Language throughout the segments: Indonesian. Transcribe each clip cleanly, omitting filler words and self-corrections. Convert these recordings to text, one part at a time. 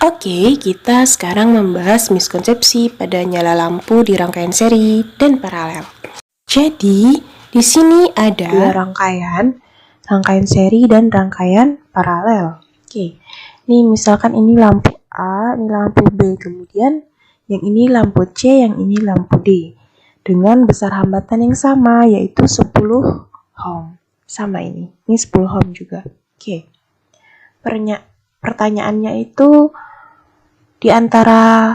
Oke, kita sekarang membahas miskonsepsi pada nyala lampu di rangkaian seri dan paralel. Jadi, di sini ada dua rangkaian seri dan rangkaian paralel. Oke, ini misalkan ini lampu A, ini lampu B, kemudian yang ini lampu C, yang ini lampu D. Dengan besar hambatan yang sama, yaitu 10 ohm. Sama ini 10 ohm juga. Oke, pertanyaannya itu, di antara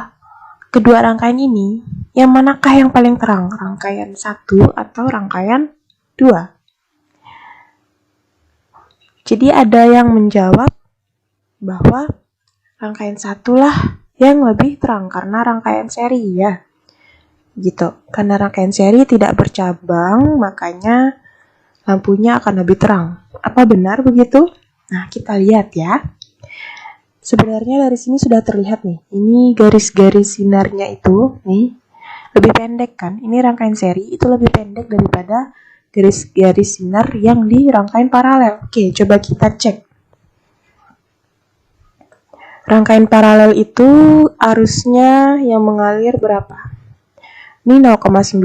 kedua rangkaian ini, yang manakah yang paling terang? Rangkaian 1 atau rangkaian 2? Jadi ada yang menjawab bahwa rangkaian 1 lah yang lebih terang karena rangkaian seri ya. Gitu. Karena rangkaian seri tidak bercabang, makanya lampunya akan lebih terang. Apa benar begitu? Nah, kita lihat ya. Sebenarnya dari sini sudah terlihat nih, ini garis-garis sinarnya itu nih lebih pendek kan? Ini rangkaian seri itu lebih pendek daripada garis-garis sinar yang di rangkaian paralel. Oke, coba kita cek. Rangkaian paralel itu arusnya yang mengalir berapa? Ini 0,9,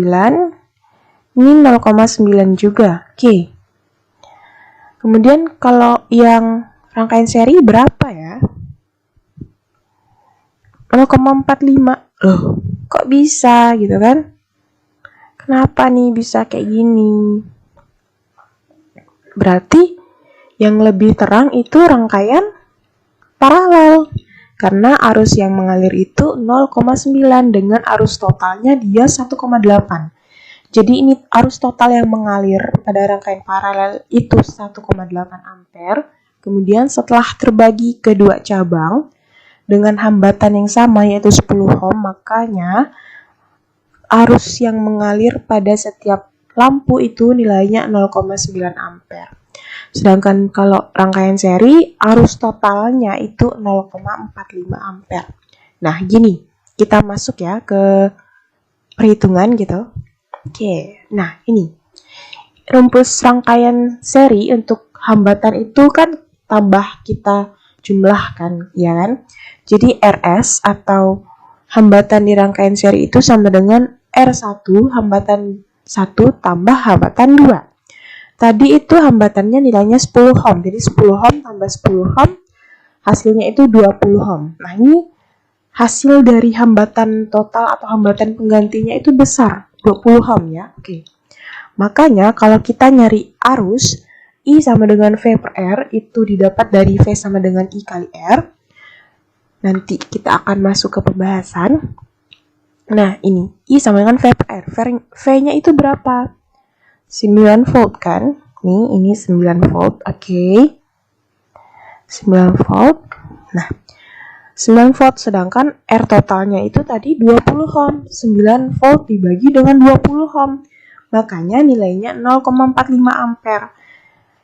ini 0,9 juga. Oke. Kemudian kalau yang rangkaian seri berapa ya? 0,45. Loh, kok bisa gitu kan? Kenapa nih bisa kayak gini? Berarti yang lebih terang itu rangkaian paralel. Karena arus yang mengalir itu 0,9 dengan arus totalnya dia 1,8. Jadi ini arus total yang mengalir pada rangkaian paralel itu 1,8 ampere. Kemudian setelah terbagi ke dua cabang, dengan hambatan yang sama yaitu 10 ohm, makanya arus yang mengalir pada setiap lampu itu nilainya 0,9 ampere. Sedangkan kalau rangkaian seri, arus totalnya itu 0,45 ampere. Nah, gini, kita masuk ya ke perhitungan gitu. Oke, nah ini rumus rangkaian seri untuk hambatan itu kan tambah kita jumlahkan, ya kan? Jadi RS atau hambatan di rangkaian seri itu sama dengan R1 hambatan 1 tambah hambatan 2. Tadi itu hambatannya nilainya 10 ohm. Jadi 10 ohm tambah 10 ohm hasilnya itu 20 ohm. Nah, ini hasil dari hambatan total atau hambatan penggantinya itu besar, 20 ohm ya. Oke. Makanya kalau kita nyari arus I sama dengan V per R itu didapat dari V sama dengan I kali R. Nanti kita akan masuk ke pembahasan. Nah, ini I sama dengan V per R. V-nya itu berapa? 9 volt kan? Nih, ini 9 volt. Oke. 9 volt. Nah, 9 volt sedangkan R totalnya itu tadi 20 ohm. 9 volt dibagi dengan 20 ohm. Makanya nilainya 0,45 ampere.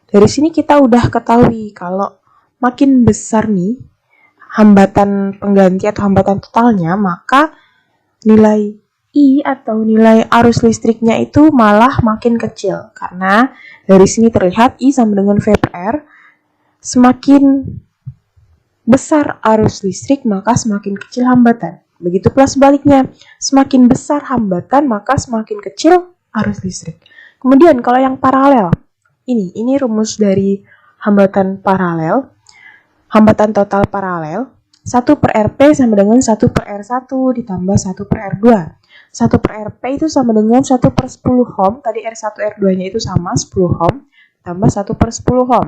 Dari sini kita udah ketahui kalau makin besar nih hambatan pengganti atau hambatan totalnya, maka nilai I atau nilai arus listriknya itu malah makin kecil. Karena dari sini terlihat I sama dengan V per R, semakin besar arus listrik maka semakin kecil hambatan. Begitu pula sebaliknya, semakin besar hambatan maka semakin kecil arus listrik. Kemudian kalau yang paralel, ini rumus dari hambatan paralel. Hambatan total paralel 1 per RP sama dengan 1 per R1 ditambah 1 per R2. 1 per RP itu sama dengan 1 per 10 ohm. Tadi R1 R2 nya itu sama 10 ohm tambah 1 per 10 ohm.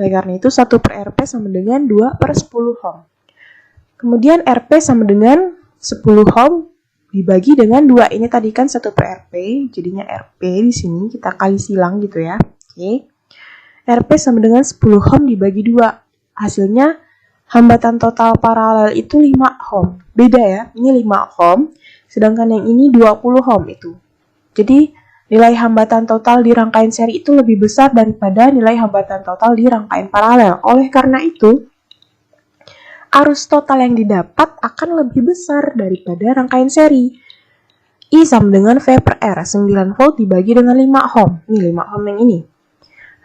Oleh karena itu 1 per RP sama dengan 2 per 10 ohm. Kemudian RP sama dengan 10 ohm dibagi dengan 2. Ini tadi kan 1 per RP, jadinya RP di sini kita kali silang gitu ya. Oke. RP sama dengan 10 ohm dibagi 2. Hasilnya hambatan total paralel itu 5 ohm. Beda ya, ini 5 ohm, sedangkan yang ini 20 ohm itu. Jadi nilai hambatan total di rangkaian seri itu lebih besar daripada nilai hambatan total di rangkaian paralel. Oleh karena itu, arus total yang didapat akan lebih besar daripada rangkaian seri. I sama dengan V per R, 9 volt dibagi dengan 5 ohm. Ini 5 ohm yang ini.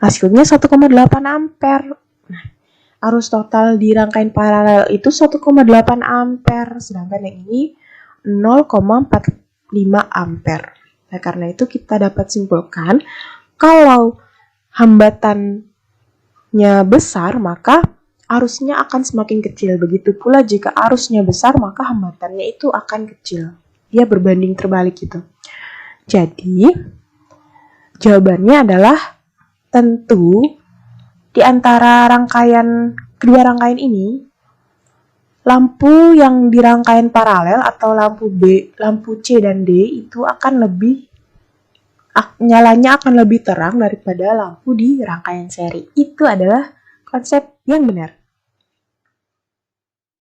Hasilnya 1,8 ampere. Nah, arus total di rangkaian paralel itu 1,8 ampere, sedangkan yang ini 0,45 ampere. Nah, karena itu kita dapat simpulkan kalau hambatannya besar, maka arusnya akan semakin kecil. Begitu pula jika arusnya besar, maka hambatannya itu akan kecil. Dia berbanding terbalik gitu. Jadi, jawabannya adalah tentu di antara kedua rangkaian ini, lampu yang di rangkaian paralel atau lampu C dan D itu nyalanya akan lebih terang daripada lampu di rangkaian seri. Itu adalah konsep yang benar.